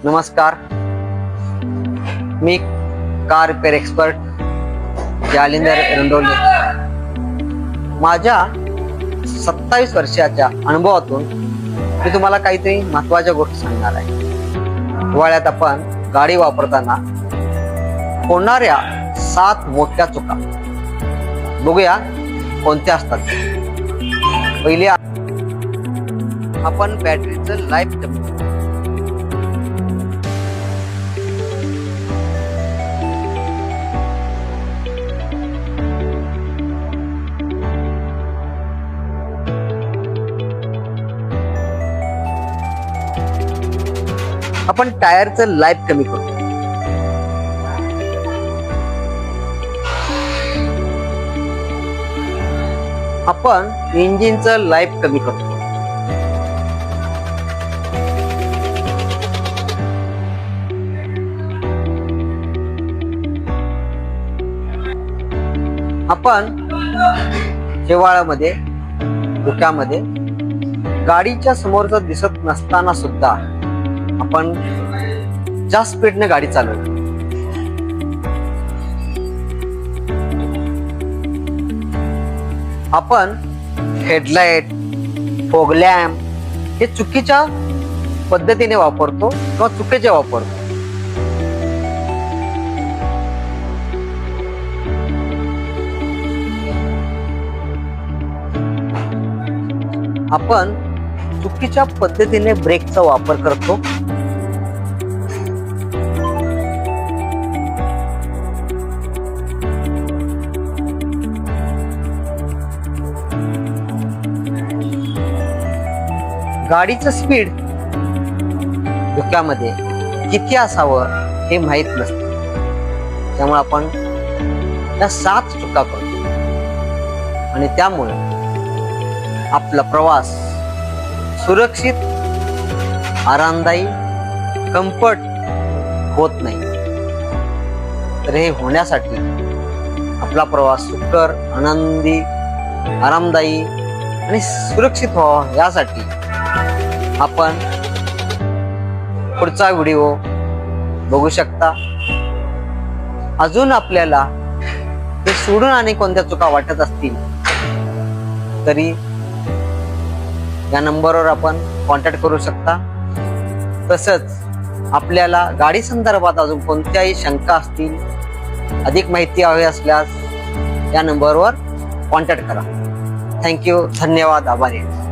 नमस्कार, मी car repair expert Jalinder रंडोले. माझ्या 27 वर्षाच्या अनुभवातून मी तुम्हाला काहीतरी महत्त्वाच्या गोष्टी सांगणार आहे. हिवाळ्यात आपण गाडी वापरताना होणाऱ्या 7 मोठ्या चुका बघूया कोणत्या असतात. पहिली, आपण बॅटरीचं लाईफ कमी करतो. आपण टायरचं लाईफ कमी करतो. आपण इंजिनचं लाईफ कमी करतो. आपण हिवाळ्यामध्ये धुक्यामध्ये गाडीच्या समोरच दिसत नसताना सुद्धा आपण जास्त स्पीडने गाडी चालवतो. आपण हेडलाइट, फॉग लॅम्प हे चुकीच्या पद्धतीने वापरतो किंवा चुकीचे वापरतो. आपण चुकीच्या पद्धतीने ब्रेकचा वापर करतो. गाडीचं स्पीड धुक्यामध्ये किती असावं हे माहीत नसतं. त्यामुळे आपण या 7 चुका करतो आणि त्यामुळे आपला प्रवास सुरक्षित, आरामदायी, कम्फर्ट होत नाही. तर हे होण्यासाठी आपला प्रवास सुखकर, आनंदी, आरामदायी आणि सुरक्षित व्हावा यासाठी आपण पुढचा व्हिडिओ बघू शकता. अजून आपल्याला हे सोडून आणि कोणत्या चुका वाटत असतील तरी या नंबरवर आपण कॉन्टॅक्ट करू शकता. तसंच आपल्याला गाडी संदर्भात अजून कोणत्याही शंका असतील, अधिक माहिती हवी असल्यास या नंबरवर कॉन्टॅक्ट करा. थँक्यू, धन्यवाद, आभारी आहे.